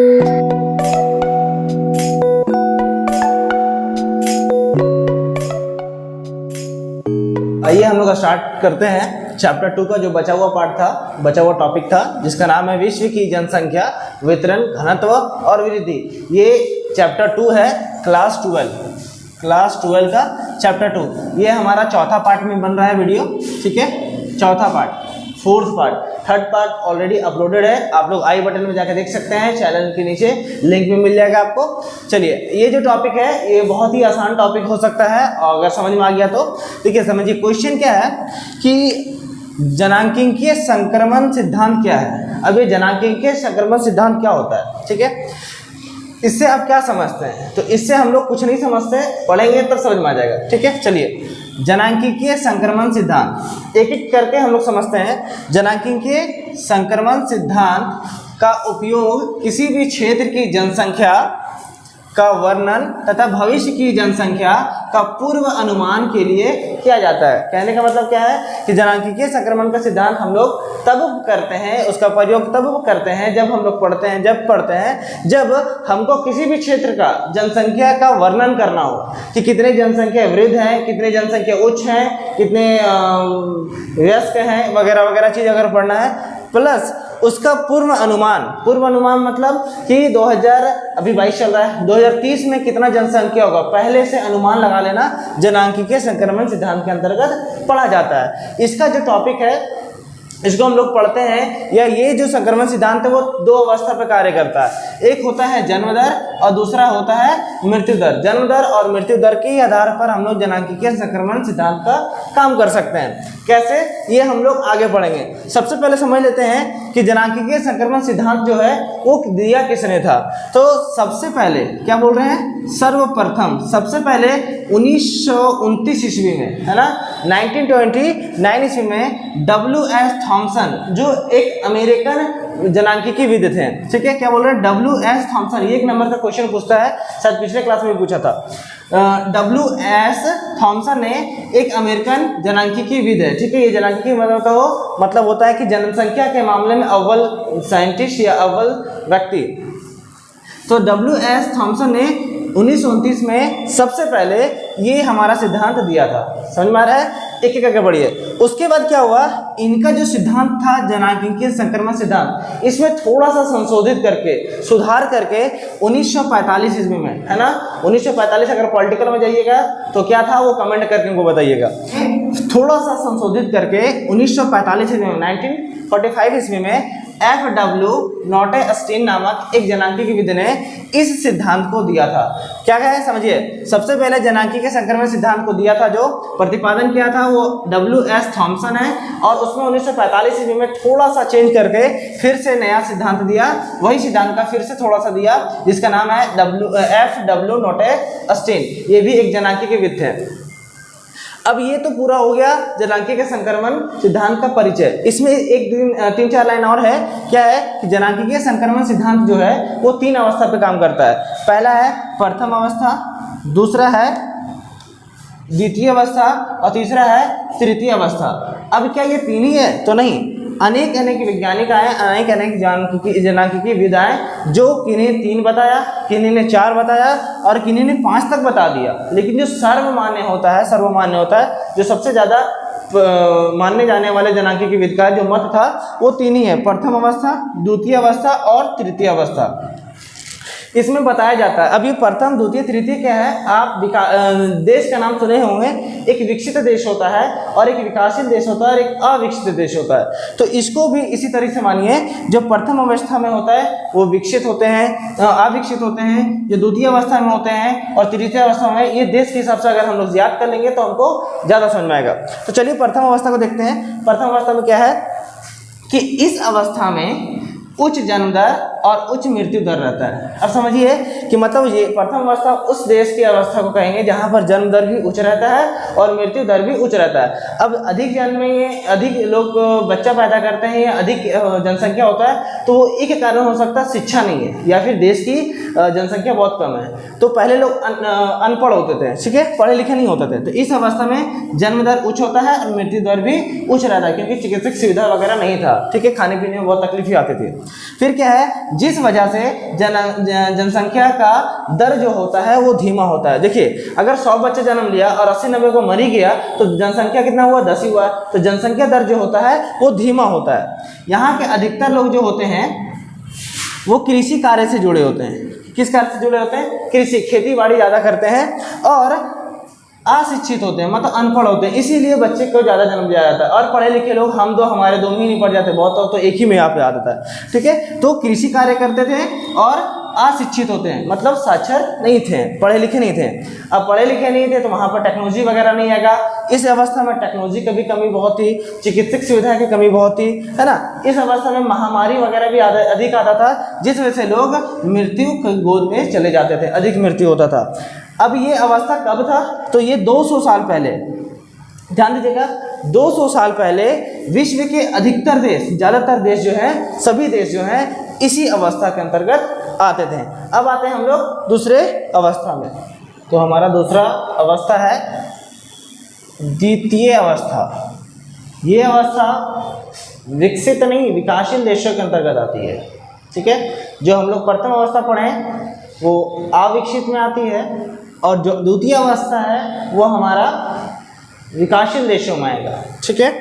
आइए हम लोग स्टार्ट करते हैं चैप्टर 2 का जो बचा हुआ पार्ट था, बचा हुआ टॉपिक था, जिसका नाम है विश्व की जनसंख्या, वितरण, घनत्व और वृद्धि। ये चैप्टर 2 है क्लास 12 का चैप्टर 2। ये हमारा चौथा पार्ट में बन रहा है वीडियो, ठीक है, चौथा part, fourth part. Third part already uploaded है, आप लोग आई बटन में जाकर देख सकते हैं, चैनल के नीचे लिंक भी मिल जाएगा आपको। चलिए, ये जो टॉपिक है ये बहुत ही आसान टॉपिक हो सकता है, और अगर समझ में आ गया तो ठीक है। समझिए क्वेश्चन क्या है कि जनांकीय संक्रमण सिद्धांत क्या है। अब ये जनांकीय संक्रमण सिद्धांत क्या होता है, ठीक है, इससे आप क्या समझते हैं? तो इससे हम लोग कुछ नहीं समझते, पढ़ेंगे तब समझ में आ जाएगा, ठीक है। चलिए, जनांकीय संक्रमण सिद्धांत एक एक करके हम लोग समझते हैं। जनांकीय संक्रमण सिद्धांत का उपयोग किसी भी क्षेत्र की जनसंख्या का वर्णन तथा भविष्य की जनसंख्या का पूर्व अनुमान के लिए किया जाता है। कहने का मतलब क्या है कि जनांकीय संक्रमण का सिद्धांत हम लोग तब करते हैं, उसका प्रयोग तब करते हैं जब हम लोग पढ़ते हैं जब हमको किसी भी क्षेत्र का जनसंख्या का वर्णन करना हो कि कितने जनसंख्या वृद्ध हैं, कितने जनसंख्या उच्च हैं, कितने वयस्क हैं, वगैरह वगैरह चीज़ अगर पढ़ना है, प्लस उसका पूर्व अनुमान मतलब कि 2022 चल रहा है, 2030 में कितना जनसंख्या होगा, पहले से अनुमान लगा लेना जनांकीय संक्रमण सिद्धांत के अंतर्गत पढ़ा जाता है। इसका जो टॉपिक है इसको हम लोग पढ़ते हैं, या ये जो संक्रमण सिद्धांत है वो दो अवस्था पर कार्य करता है। एक होता है जन्म दर और दूसरा होता है मृत्यु दर। जन्म दर और मृत्यु दर के आधार पर हम लोग जनांकीय संक्रमण सिद्धांत का काम कर सकते हैं। कैसे, ये हम लोग आगे पढ़ेंगे। सबसे पहले समझ लेते हैं कि जनांकीय संक्रमण सिद्धांत जो है वो दिया किसने था। तो सबसे पहले क्या बोल रहे हैं, सर्वप्रथम सबसे पहले 1929 ईस्वी में, है ना, 1929 ईस्वी में W.S. थॉमसन, जो एक अमेरिकन जनांकीयविद थे, ठीक है, क्या बोल रहे हैं, W.S. थॉमसन। ये एक नंबर का क्वेश्चन पूछता है, शायद पिछले क्लास में भी पूछा था। W.S. थॉमसन ने एक अमेरिकन जनांकीयविद है, ठीक है। ये जनांकीय मतलब होता है कि जनसंख्या के मामले में अव्वल साइंटिस्ट या अव्वल व्यक्ति। तो W.S. थॉमसन ने 1929 में सबसे पहले ये हमारा सिद्धांत दिया था। समझ में आ रहा है, एक एक करके बढ़िए। उसके बाद क्या हुआ, इनका जो सिद्धांत था जनांकीय संक्रमण सिद्धांत, इसमें थोड़ा सा संशोधित करके, सुधार करके 1945 ईस्वी में, है ना, 1945, अगर पॉलिटिकल में जाइएगा तो क्या था वो कमेंट करके उनको बताइएगा। थोड़ा सा संशोधित करके 1945 ईस्वी में, 1945 ईस्वी में F.W. नॉटे अस्टीन नामक एक जनांकीयविद ने इस सिद्धांत को दिया था। क्या है समझिए, सबसे पहले जनांकीय संक्रमण सिद्धांत को दिया था, जो प्रतिपादन किया था वो W.S. थॉमसन है, और उसमें 1945 ईस्वी में थोड़ा सा चेंज करके फिर से नया सिद्धांत दिया, वही सिद्धांत का फिर से थोड़ा सा दिया, जिसका नाम है F.W. नॉटे अस्टीन। ये भी एक जनांकीयविद थे। अब ये तो पूरा हो गया जनांकीय संक्रमण सिद्धांत का परिचय। इसमें एक 3-4 लाइन और है। क्या है कि जनांकीय संक्रमण सिद्धांत जो है वो 3 अवस्था पे काम करता है। पहला है प्रथम अवस्था, दूसरा है द्वितीय अवस्था, और तीसरा है तृतीय अवस्था। अब क्या ये 3 ही है? तो नहीं, अनेक वैज्ञानिक आए, अनेक जनांकीयविद आए, जो किन्हीं 3 बताया, किन्हीं ने 4 बताया, और किन्हीं ने 5 तक बता दिया। लेकिन जो सर्वमान्य होता है, जो सबसे ज़्यादा मानने जाने वाले जनांकीयविद का जो मत था वो 3 ही है, प्रथम अवस्था, द्वितीय अवस्था और तृतीय अवस्था। इसमें बताया जाता है। अब ये प्रथम, द्वितीय, तृतीय क्या है, आप देश का नाम सुने होंगे। एक विकसित देश होता है और एक विकासशील देश होता है और एक अविकसित देश होता है। तो इसको भी इसी तरीके से मानिए, जो प्रथम अवस्था में होता है वो विकसित होते हैं, अविकसित होते हैं, जो द्वितीय अवस्था में होते हैं और तृतीय अवस्था में, ये देश के हिसाब से अगर हम लोग याद कर लेंगे तो हमको ज़्यादा समझ में आएगा। तो चलिए प्रथम अवस्था को देखते हैं। प्रथम अवस्था में क्या है कि इस अवस्था में उच्च जन्म दर और उच्च मृत्यु दर रहता है। अब समझिए कि मतलब ये प्रथम अवस्था उस देश की अवस्था को कहेंगे जहाँ पर जन्म दर भी उच्च रहता है और मृत्यु दर भी उच्च रहता है। अब अधिक जन्मेंगे, अधिक लोग बच्चा पैदा करते हैं या अधिक जनसंख्या होता है, तो वो एक कारण हो सकता है शिक्षा नहीं है या फिर देश की जनसंख्या बहुत कम है। तो पहले लोग अनपढ़ होते थे, ठीक है, पढ़े लिखे नहीं होते थे। तो इस अवस्था में जन्म दर उच्च होता है और मृत्यु दर भी उच्च रहता है, क्योंकि चिकित्सक सुविधा वगैरह नहीं था, ठीक है, खाने पीने में बहुत तकलीफ आती थी। फिर क्या है, जिस वजह से जनसंख्या का दर जो होता है वो धीमा होता है। देखिए अगर 100 बच्चे जन्म लिया और 80-90 को मर ही गया तो जनसंख्या कितना हुआ, 10 ही हुआ। तो जनसंख्या दर जो होता है वो धीमा होता है। यहाँ के अधिकतर लोग जो होते हैं वो कृषि कार्य से जुड़े होते हैं। किस कार्य से जुड़े होते हैं? कृषि, खेती बाड़ी ज़्यादा करते हैं और अशिक्षित होते हैं, मतलब अनपढ़ होते हैं, इसीलिए बच्चे को ज़्यादा जन्म दिया जाता है। और पढ़े लिखे लोग हम दो हमारे दोनों ही नहीं पढ़ जाते, बहुत तो एक ही में यहाँ पे आ जाता है। ठीक है, तो कृषि कार्य करते थे और अशिक्षित होते हैं, मतलब साक्षर नहीं थे, पढ़े लिखे नहीं थे। अब पढ़े लिखे नहीं थे तो वहाँ पर टेक्नोलॉजी वगैरह नहीं आएगा। इस अवस्था में टेक्नोलॉजी की भी कमी बहुत थी, चिकित्सक सुविधा की कमी बहुत थी, है ना। इस अवस्था में महामारी वगैरह भी अधिक आता था, जिस वजह से लोग मृत्यु की गोद में चले जाते थे, अधिक मृत्यु होता था। अब ये अवस्था कब था? तो ये 200 साल पहले, ध्यान दीजिएगा, 200 साल पहले विश्व के अधिकतर देश, ज़्यादातर देश जो हैं, सभी देश जो हैं इसी अवस्था के अंतर्गत आते थे। अब आते हैं हम लोग दूसरे अवस्था में। तो हमारा दूसरा अवस्था है द्वितीय अवस्था। ये अवस्था विकसित नहीं, विकासशील देशों के अंतर्गत आती है। ठीक है, जो हम लोग प्रथम अवस्था पढ़े वो अविकसित में आती है और जो द्वितीय अवस्था है वो हमारा विकासशील देशों में आएगा। ठीक है,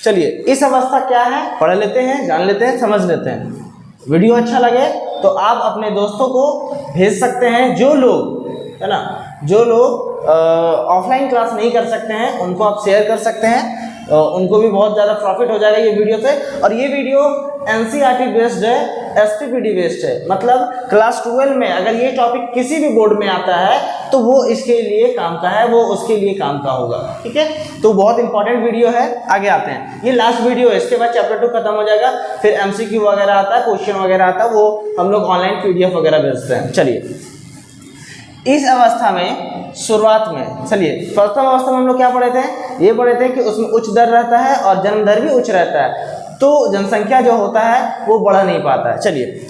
चलिए इस अवस्था क्या है पढ़ लेते हैं, जान लेते हैं, समझ लेते हैं। वीडियो अच्छा लगे तो आप अपने दोस्तों को भेज सकते हैं। जो लोग, है ना, जो लोग ऑफलाइन क्लास नहीं कर सकते हैं उनको आप शेयर कर सकते हैं, उनको भी बहुत ज़्यादा प्रॉफिट हो जाएगा ये वीडियो से। और ये वीडियो NCERT बेस्ड है, SPPD बेस्ड है, मतलब क्लास 12 में अगर ये टॉपिक किसी भी बोर्ड में आता है तो वो इसके लिए काम का है, वो उसके लिए काम का होगा। ठीक है, तो बहुत इंपॉर्टेंट वीडियो है। आगे आते हैं, ये लास्ट वीडियो है, इसके बाद चैप्टर 2 खत्म हो जाएगा, फिर MCQ वगैरह आता है, क्वेश्चन वगैरह आता है, वो हम लोग ऑनलाइन PDF वगैरह भेजते हैं। चलिए इस अवस्था में शुरुआत में, चलिए प्रथम अवस्था में हम लोग क्या पढ़े थे? ये पढ़े थे कि उसमें उच्च दर रहता है और जन्म दर भी उच्च रहता है, तो जनसंख्या जो होता है वो बढ़ नहीं पाता है। चलिए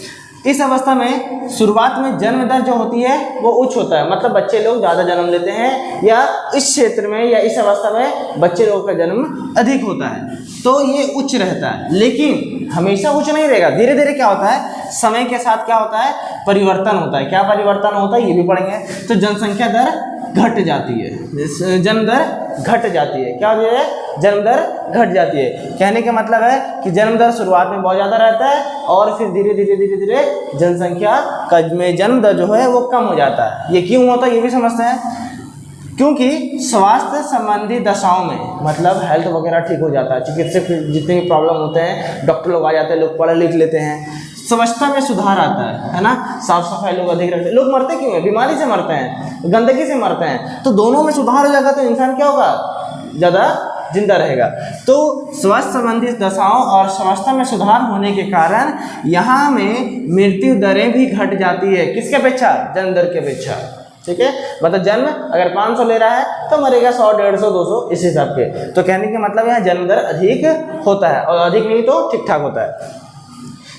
इस अवस्था में शुरुआत में जन्म दर जो होती है वो उच्च होता है, मतलब बच्चे लोग ज़्यादा जन्म लेते हैं, या इस क्षेत्र में या इस अवस्था में बच्चे लोगों का जन्म अधिक होता है, तो ये उच्च रहता है। लेकिन हमेशा उच्च नहीं रहेगा, धीरे धीरे क्या होता है, समय के साथ क्या होता है, परिवर्तन होता है। क्या परिवर्तन होता है ये भी पढ़ेंगे। तो जनसंख्या दर घट जाती है, जन्म दर घट जाती है। क्या होती है? जन्म दर घट जाती है। कहने का मतलब है कि जन्म दर शुरुआत में बहुत ज़्यादा रहता है और फिर धीरे धीरे जनसंख्या का में जन्म दर जो है वो कम हो जाता है। ये क्यों होता है ये भी समझते हैं। क्योंकि स्वास्थ्य संबंधी दशाओं में, मतलब हेल्थ वगैरह ठीक हो जाता है, चिकित्सक जितने भी प्रॉब्लम होते हैं, डॉक्टर लोग आ जाते हैं, लोग पढ़ लिख लेते हैं, स्वच्छता में सुधार आता है ना, साफ सफाई लोग अधिक रखते हैं। लोग मरते क्यों हैं? बीमारी से मरते हैं, गंदगी से मरते हैं। तो दोनों में सुधार हो जाएगा तो इंसान क्या होगा? ज़्यादा जिंदा रहेगा। तो स्वास्थ्य संबंधी दशाओं और स्वास्थ्य में सुधार होने के कारण यहाँ में मृत्यु दरें भी घट जाती है। किसके अपेक्षा? जन्म दर की अपेक्षा। ठीक है, मतलब जन्म अगर 500 ले रहा है तो मरेगा 100, 150, 200 इस हिसाब के। तो कहने का मतलब यहाँ जन्म दर अधिक होता है और अधिक नहीं तो ठीक ठाक होता है।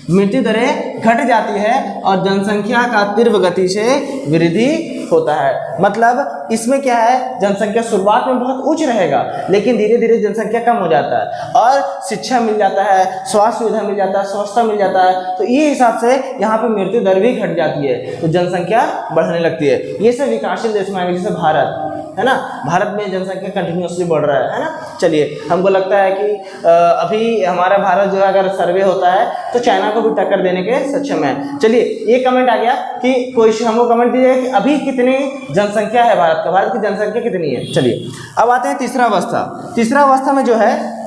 मृत्यु दरें घट जाती है और जनसंख्या का तीव्र गति से वृद्धि होता है। मतलब इसमें क्या है, जनसंख्या शुरुआत में बहुत उच्च रहेगा लेकिन धीरे धीरे जनसंख्या कम हो जाता है और शिक्षा मिल जाता है, स्वास्थ्य सुविधा मिल जाता है, स्वच्छता मिल जाता है, तो ये हिसाब से यहाँ पे मृत्यु दर भी घट जाती है, तो जनसंख्या बढ़ने लगती है। ये सब विकासशील देश में आएंगे, जैसे भारत है ना, भारत में जनसंख्या कंटिन्यूसली बढ़ रहा है ना। चलिए हमको लगता है कि अभी हमारा भारत जो है अगर सर्वे होता है तो चाइना को भी टक्कर देने के सक्षम है। चलिए ये कमेंट आ गया कि कोई हमको कमेंट दीजिए कि अभी कितनी जनसंख्या है भारत का, भारत की जनसंख्या कितनी है। चलिए अब आते हैं तीसरा अवस्था। तीसरा अवस्था में जो है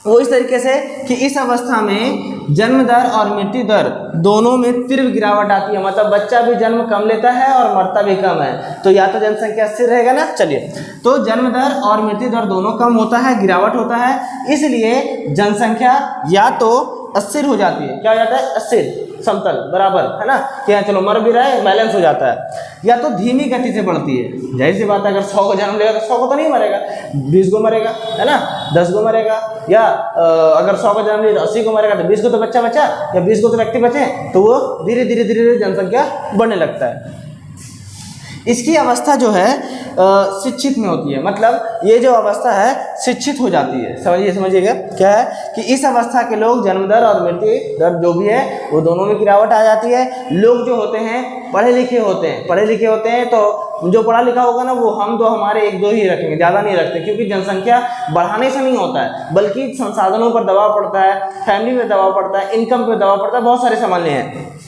वो इस तरीके से कि इस अवस्था में जन्म दर और मृत्यु दर दोनों में तीव्र गिरावट आती है, मतलब बच्चा भी जन्म कम लेता है और मरता भी कम है, तो या तो जनसंख्या स्थिर रहेगा ना। चलिए तो जन्म दर और मृत्यु दर दोनों कम होता है, गिरावट होता है, इसलिए जनसंख्या या तो अस्थिर हो जाती है। क्या हो जाता है? अस्थिर, समतल, बराबर, है ना, कि यहाँ चलो मर भी रहा है, बैलेंस हो जाता है, या तो धीमी गति से बढ़ती है। जाहिर सी बात है अगर 100 को जन्म लेगा तो 100 को तो नहीं मरेगा, 20 को मरेगा, है ना, 10 को मरेगा, या अगर 100 को जन्म लिया तो 80 को मरेगा, तो 20 को तो बच्चा बचा या 20 को तो व्यक्ति बचे, तो वो धीरे धीरे जनसंख्या बढ़ने लगता है। इसकी अवस्था जो है शिक्षित में होती है, मतलब ये जो अवस्था है शिक्षित हो जाती है। समझिएगा क्या है कि इस अवस्था के लोग जन्म दर और मृत्यु दर जो भी है वो दोनों में गिरावट आ जाती है। लोग जो होते हैं पढ़े लिखे होते हैं, तो जो पढ़ा लिखा होगा ना वो हम दो हमारे एक दो ही रखेंगे, ज़्यादा नहीं रखते, क्योंकि जनसंख्या बढ़ाने से नहीं होता है, बल्कि संसाधनों पर दबाव पड़ता है, फैमिली पे दबाव पड़ता है, इनकम पे दबाव पड़ता है, बहुत सारे सामान्य हैं।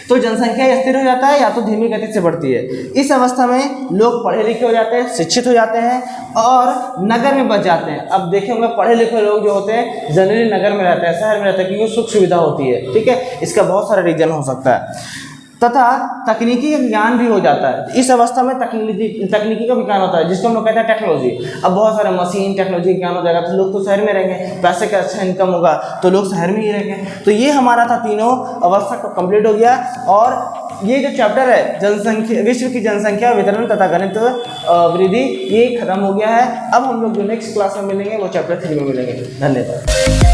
तो जनसंख्या स्थिर हो जाता है या तो धीमी गति से बढ़ती है। इस अवस्था में लोग पढ़े लिखे हो जाते हैं, शिक्षित हो जाते हैं और नगर में बच जाते हैं। अब देखे होंगे पढ़े लिखे लोग जो होते हैं जनरली नगर में रहते हैं, शहर में रहते हैं, क्योंकि सुख सुविधा होती है। ठीक है, इसका बहुत सारा रीजन हो सकता है। तथा तकनीकी ज्ञान भी हो जाता है। इस अवस्था में तकनीकी का विज्ञान होता है, जिसको हम लोग कहते हैं टेक्नोलॉजी। अब बहुत सारे मशीन टेक्नोलॉजी ज्ञान हो जाएगा, तो लोग तो शहर में रहेंगे, पैसे का अच्छा इनकम होगा तो लोग शहर में ही रहेंगे। तो ये हमारा था तीनों अवस्था को कंप्लीट हो गया। और ये जो चैप्टर है जनसंख्या, विश्व की जनसंख्या वितरण तथा गणित वृद्धि, ये खत्म हो गया है। अब हम लोग जो नेक्स्ट क्लास में मिलेंगे वो चैप्टर 3 में मिलेंगे। धन्यवाद।